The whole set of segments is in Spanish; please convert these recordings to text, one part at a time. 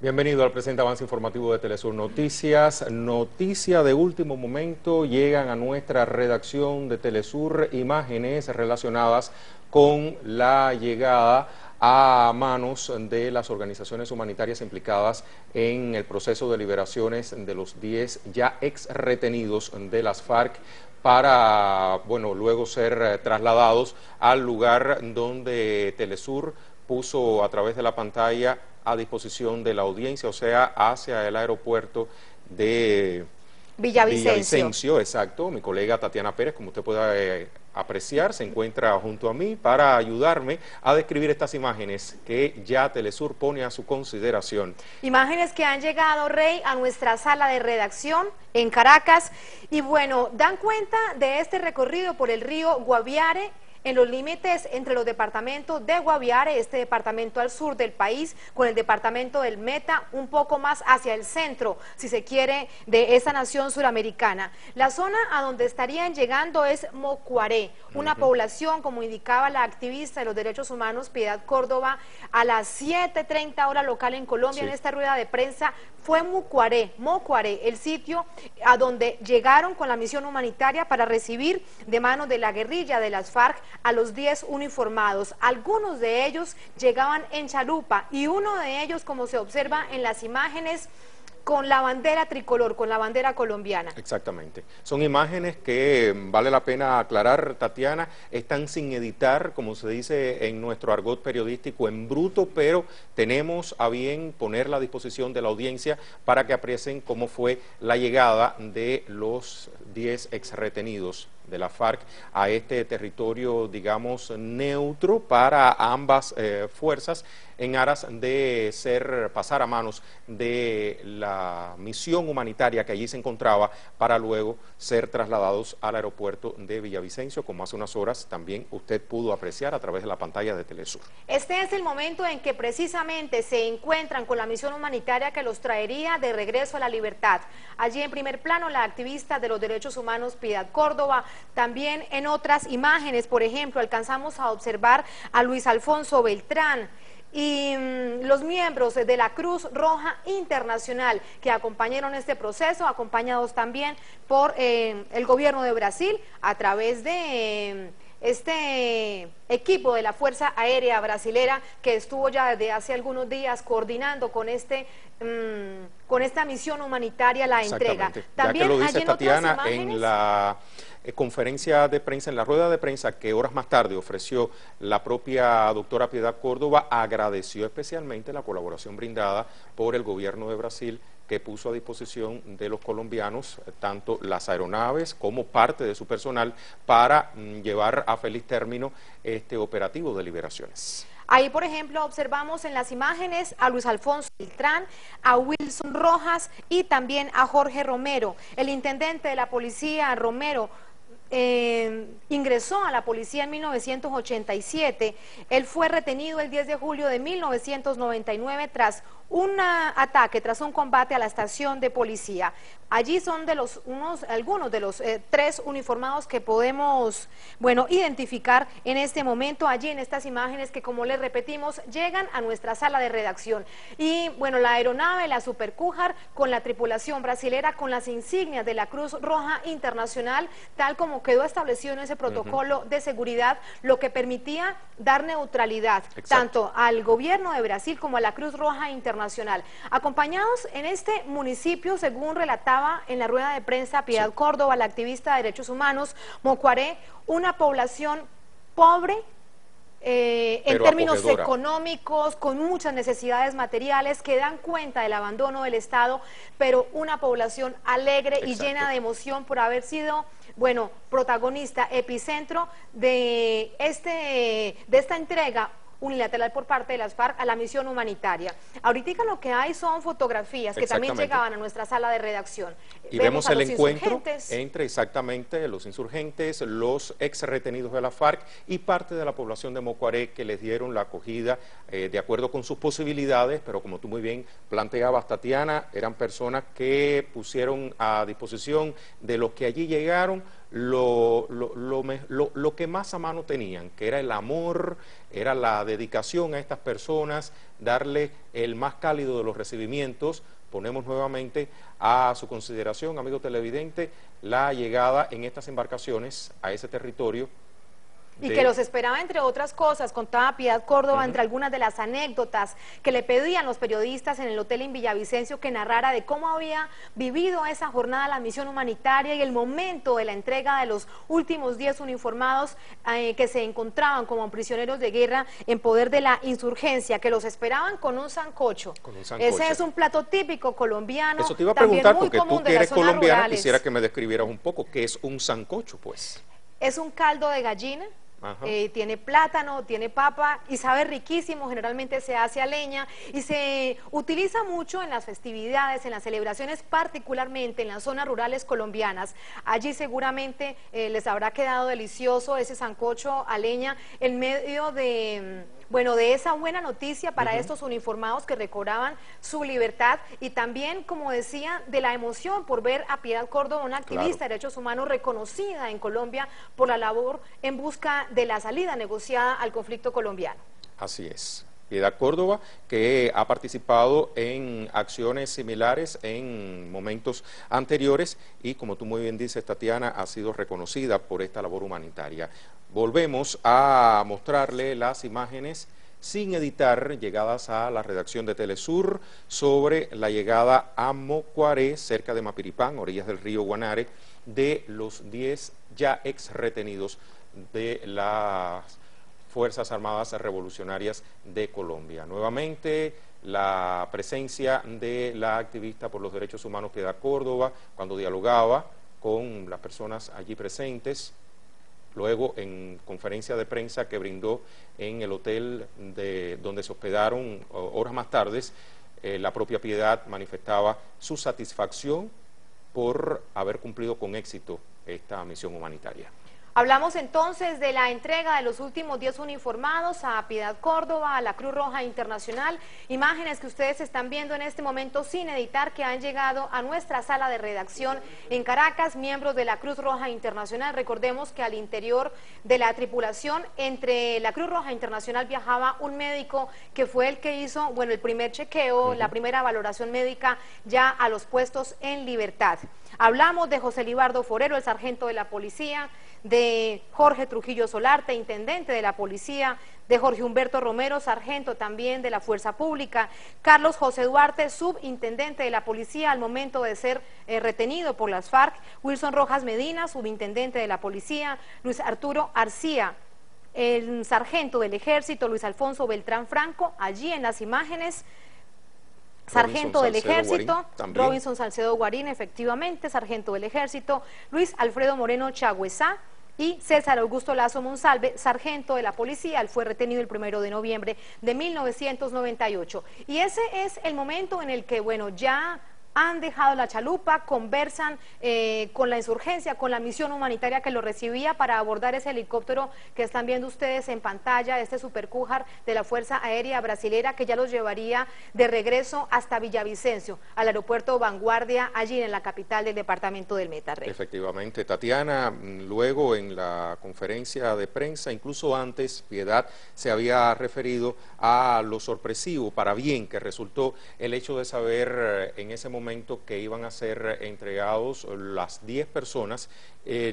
Bienvenido al presente avance informativo de Telesur Noticias. Noticia de último momento, llegan a nuestra redacción de Telesur imágenes relacionadas con la llegada a manos de las organizaciones humanitarias implicadas en el proceso de liberaciones de los 10 ya ex retenidos de las FARC para, luego ser trasladados al lugar donde Telesur puso a través de la pantalla a disposición de la audiencia, o sea, hacia el aeropuerto de Villavicencio. Exacto. Mi colega Tatiana Pérez, como usted puede apreciar, se encuentra junto a mí para ayudarme a describir estas imágenes que ya Telesur pone a su consideración. Imágenes que han llegado, Rey, a nuestra sala de redacción en Caracas y dan cuenta de este recorrido por el río Guaviare, en los límites entre los departamentos de Guaviare, este departamento al sur del país, con el departamento del Meta, un poco más hacia el centro, si se quiere, de esa nación suramericana. La zona a donde estarían llegando es Mocuaré, una población, como indicaba la activista de los derechos humanos Piedad Córdoba, a las 7:30 hora local en Colombia, en esta rueda de prensa, fue Mocuaré, el sitio a donde llegaron con la misión humanitaria para recibir de manos de la guerrilla de las FARC a los 10 uniformados. Algunos de ellos llegaban en chalupa y uno de ellos, como se observa en las imágenes, con la bandera tricolor, con la bandera colombiana. Exactamente. Son imágenes que, vale la pena aclarar, Tatiana, están sin editar, como se dice en nuestro argot periodístico, en bruto, pero tenemos a bien ponerla a disposición de la audiencia para que aprecien cómo fue la llegada de los 10 exretenidos de la FARC a este territorio, digamos, neutro para ambas fuerzas, en aras de pasar a manos de la misión humanitaria que allí se encontraba, para luego ser trasladados al aeropuerto de Villavicencio, como hace unas horas también usted pudo apreciar a través de la pantalla de Telesur. Este es el momento en que precisamente se encuentran con la misión humanitaria que los traería de regreso a la libertad. Allí en primer plano la activista de los derechos humanos Piedad Córdoba. También en otras imágenes, por ejemplo, alcanzamos a observar a Luis Alfonso Beltrán y los miembros de la Cruz Roja Internacional que acompañaron este proceso, acompañados también por el gobierno de Brasil a través de este equipo de la Fuerza Aérea Brasilera que estuvo ya desde hace algunos días coordinando con con esta misión humanitaria la entrega. También, ya que lo dice Tatiana, en la conferencia de prensa, en la rueda de prensa que horas más tarde ofreció la propia doctora Piedad Córdoba, agradeció especialmente la colaboración brindada por el gobierno de Brasil, que puso a disposición de los colombianos tanto las aeronaves como parte de su personal para llevar a feliz término este operativo de liberaciones. Ahí, por ejemplo, observamos en las imágenes a Luis Alfonso Beltrán, a Wilson Rojas y también a Jorge Romero. El intendente de la policía, Romero, ingresó a la policía en 1987. Él fue retenido el 10 de julio de 1999 tras un ataque, tras un combate a la estación de policía. Allí son algunos de los 3 uniformados que podemos, identificar en este momento, allí en estas imágenes que, como les repetimos, llegan a nuestra sala de redacción. Y la aeronave, la Super Cújar, con la tripulación brasilera, con las insignias de la Cruz Roja Internacional, tal como quedó establecido en ese protocolo de seguridad, lo que permitía dar neutralidad tanto al gobierno de Brasil como a la Cruz Roja Internacional. Acompañados en este municipio, según relataba en la rueda de prensa Piedad Córdoba, la activista de derechos humanos, Mocuaré, una población pobre, en términos económicos, con muchas necesidades materiales que dan cuenta del abandono del Estado, pero una población alegre y llena de emoción por haber sido, protagonista, epicentro de esta entrega unilateral por parte de las FARC a la misión humanitaria. Ahorita lo que hay son fotografías que también llegaban a nuestra sala de redacción. Y vemos el encuentro entre exactamente los insurgentes, los ex retenidos de la FARC y parte de la población de Mocuaré, que les dieron la acogida de acuerdo con sus posibilidades, pero como tú muy bien planteabas, Tatiana, eran personas que pusieron a disposición de los que allí llegaron lo que más a mano tenían, que era el amor, era la dedicación a estas personas, darle el más cálido de los recibimientos. Ponemos nuevamente a su consideración, amigo televidente, la llegada en estas embarcaciones a ese territorio. Y que los esperaba, entre otras cosas, contaba Piedad Córdoba, entre algunas de las anécdotas que le pedían los periodistas en el hotel en Villavicencio que narrara de cómo había vivido esa jornada la misión humanitaria y el momento de la entrega de los últimos 10 uniformados que se encontraban como prisioneros de guerra en poder de la insurgencia, que los esperaban con un sancocho. Ese es un plato típico colombiano. Eso te iba a preguntar, porque tú que eres colombiana, quisiera que me describieras un poco qué es un sancocho, pues. Es un caldo de gallina. Tiene plátano, tiene papa y sabe riquísimo, generalmente se hace a leña y se utiliza mucho en las festividades, en las celebraciones, particularmente en las zonas rurales colombianas. Allí seguramente les habrá quedado delicioso ese sancocho a leña en medio de... Bueno, de esa buena noticia para estos uniformados que recobraban su libertad y también, como decía, de la emoción por ver a Piedad Córdoba, una activista de derechos humanos reconocida en Colombia por la labor en busca de la salida negociada al conflicto colombiano. Así es. Piedad Córdoba, que ha participado en acciones similares en momentos anteriores y, como tú muy bien dices, Tatiana, ha sido reconocida por esta labor humanitaria. Volvemos a mostrarle las imágenes sin editar, llegadas a la redacción de Telesur, sobre la llegada a Mocuaré, cerca de Mapiripán, orillas del río Guanare, de los 10 ya ex retenidos de las Fuerzas Armadas Revolucionarias de Colombia. Nuevamente, la presencia de la activista por los derechos humanos Piedad Córdoba, cuando dialogaba con las personas allí presentes. Luego, en conferencia de prensa que brindó en el hotel donde se hospedaron horas más tarde, la propia Piedad manifestaba su satisfacción por haber cumplido con éxito esta misión humanitaria. Hablamos entonces de la entrega de los últimos 10 uniformados a Piedad Córdoba, a la Cruz Roja Internacional, imágenes que ustedes están viendo en este momento sin editar, que han llegado a nuestra sala de redacción en Caracas, miembros de la Cruz Roja Internacional. Recordemos que al interior de la tripulación, entre la Cruz Roja Internacional viajaba un médico que fue el que hizo, bueno, el primer chequeo, la primera valoración médica ya a los puestos en libertad. Hablamos de José Libardo Forero, el sargento de la policía, de Jorge Trujillo Solarte, intendente de la policía, de Jorge Humberto Romero, sargento también de la Fuerza Pública, Carlos José Duarte, subintendente de la policía al momento de ser retenido por las FARC, Wilson Rojas Medina, subintendente de la policía, Luis Arturo Arcía, el sargento del ejército, Luis Alfonso Beltrán Franco, allí en las imágenes, sargento del ejército, Robinson Salcedo Guarín, efectivamente, sargento del ejército, Luis Alfredo Moreno Chagüezá y César Augusto Lazo Monsalve, sargento de la policía. Él fue retenido el 1 de noviembre de 1998. Y ese es el momento en el que, bueno, ya han dejado la chalupa, conversan con la insurgencia, con la misión humanitaria que lo recibía para abordar ese helicóptero que están viendo ustedes en pantalla, este Supercújar de la Fuerza Aérea Brasilera, que ya los llevaría de regreso hasta Villavicencio, al aeropuerto Vanguardia, allí en la capital del departamento del Meta. Rey. Efectivamente, Tatiana, luego en la conferencia de prensa, incluso antes, Piedad se había referido a lo sorpresivo, para bien, que resultó el hecho de saber en ese momento que iban a ser entregados las 10 personas,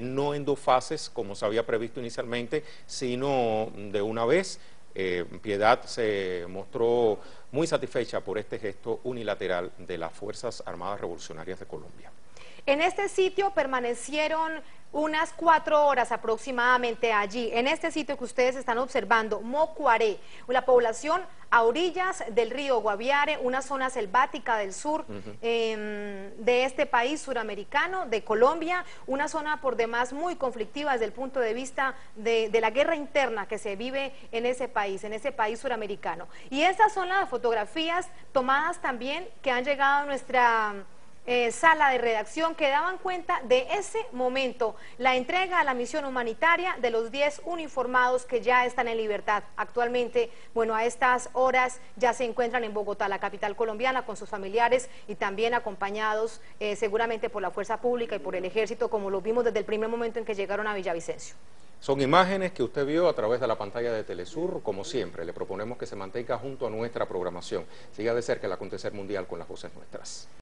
no en 2 fases como se había previsto inicialmente, sino de una vez. Piedad se mostró muy satisfecha por este gesto unilateral de las Fuerzas Armadas Revolucionarias de Colombia. En este sitio permanecieron unas 4 horas aproximadamente allí, en este sitio que ustedes están observando, Mocuaré, la población a orillas del río Guaviare, una zona selvática del sur de este país suramericano, de Colombia, una zona por demás muy conflictiva desde el punto de vista de la guerra interna que se vive en ese país suramericano. Y estas son las fotografías tomadas también que han llegado a nuestra sala de redacción que daban cuenta de ese momento, la entrega a la misión humanitaria de los 10 uniformados que ya están en libertad. Actualmente, bueno, a estas horas ya se encuentran en Bogotá, la capital colombiana, con sus familiares y también acompañados seguramente por la fuerza pública y por el ejército, como lo vimos desde el primer momento en que llegaron a Villavicencio. Son imágenes que usted vio a través de la pantalla de Telesur. Como siempre, le proponemos que se mantenga junto a nuestra programación. Siga de cerca el acontecer mundial con las voces nuestras.